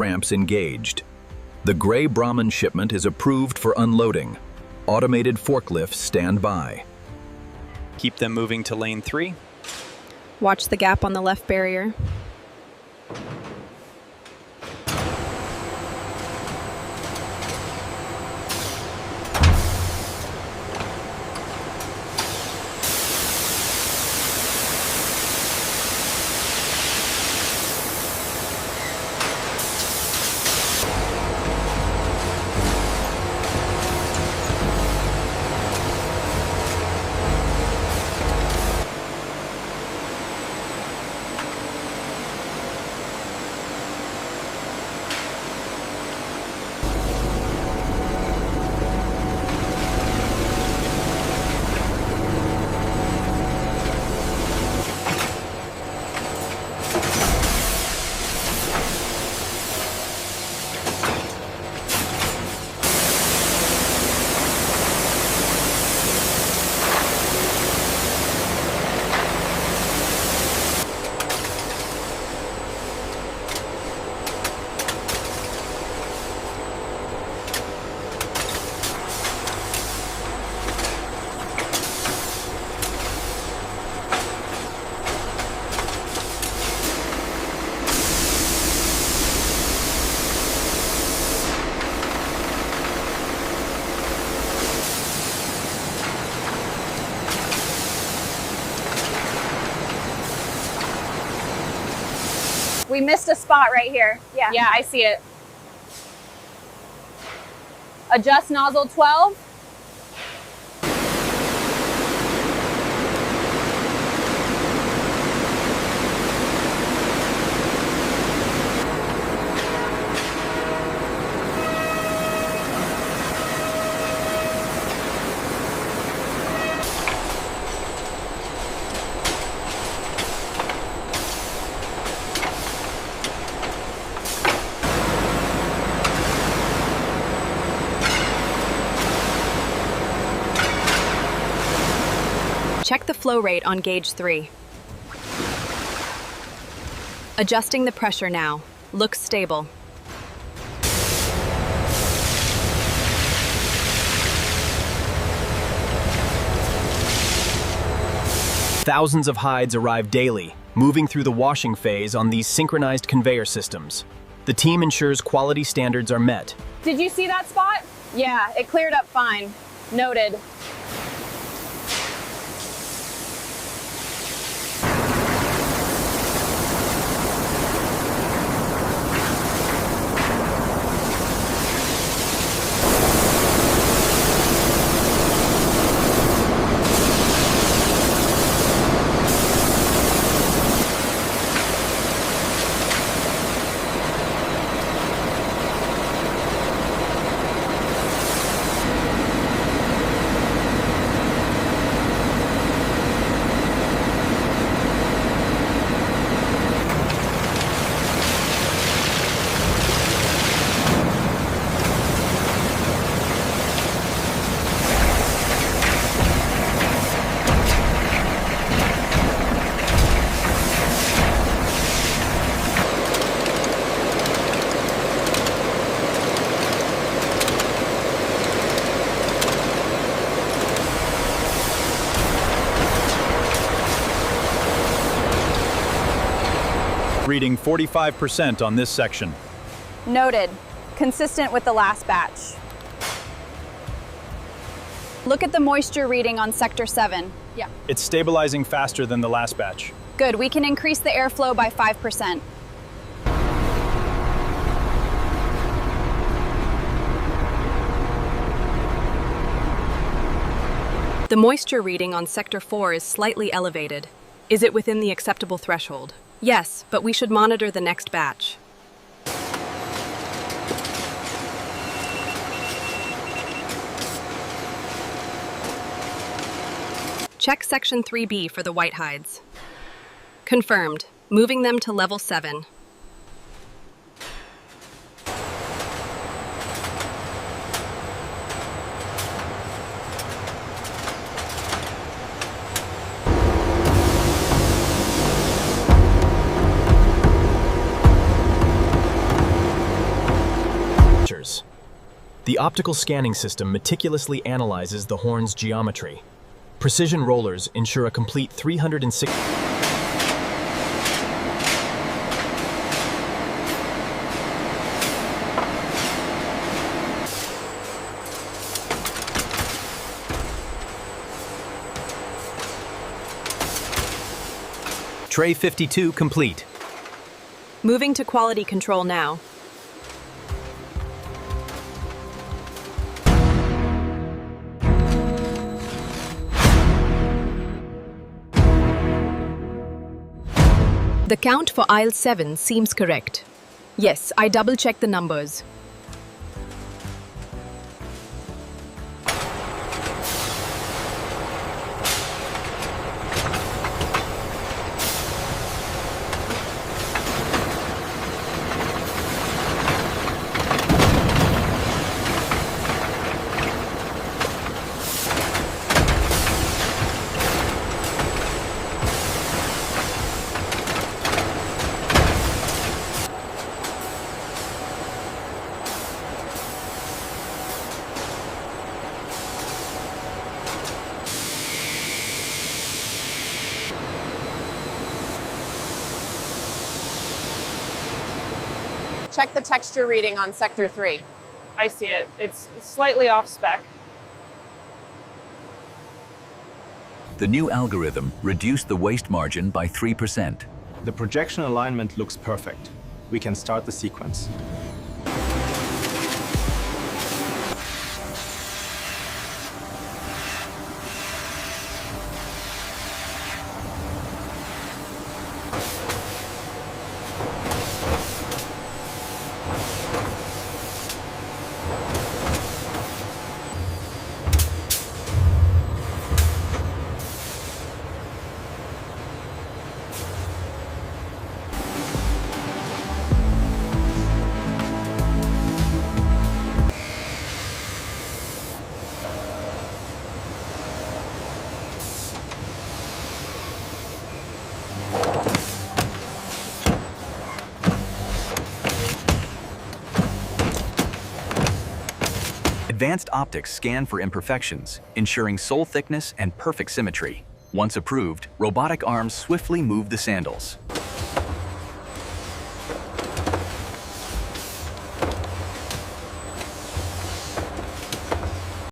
Ramps engaged. The Grey Brahman shipment is approved for unloading. Automated forklifts stand by. Keep them moving to lane 3. Watch the gap on the left barrier. We missed a spot right here. Yeah. Yeah, I see it. Adjust nozzle 12. Check the flow rate on gauge 3. Adjusting the pressure now. Looks stable. Thousands of hides arrive daily, moving through the washing phase on these synchronized conveyor systems. The team ensures quality standards are met. Did you see that spot? Yeah, it cleared up fine. Noted. Reading 45% on this section. Noted. Consistent with the last batch. Look at the moisture reading on sector 7. Yeah. It's stabilizing faster than the last batch. Good, we can increase the airflow by 5%. The moisture reading on sector 4 is slightly elevated. Is it within the acceptable threshold? Yes, but we should monitor the next batch. Check section 3B for the white hides. Confirmed. Moving them to level 7. structures. The optical scanning system meticulously analyzes the horn's geometry. Precision rollers ensure a complete 360. Tray 52 complete. Moving to quality control now. The count for aisle 7 seems correct. Yes, I double-checked the numbers. Check the texture reading on sector 3. I see it. It's slightly off spec. The new algorithm reduced the waste margin by 3%. The projection alignment looks perfect. We can start the sequence. Advanced optics scan for imperfections, ensuring sole thickness and perfect symmetry. Once approved, robotic arms swiftly move the sandals.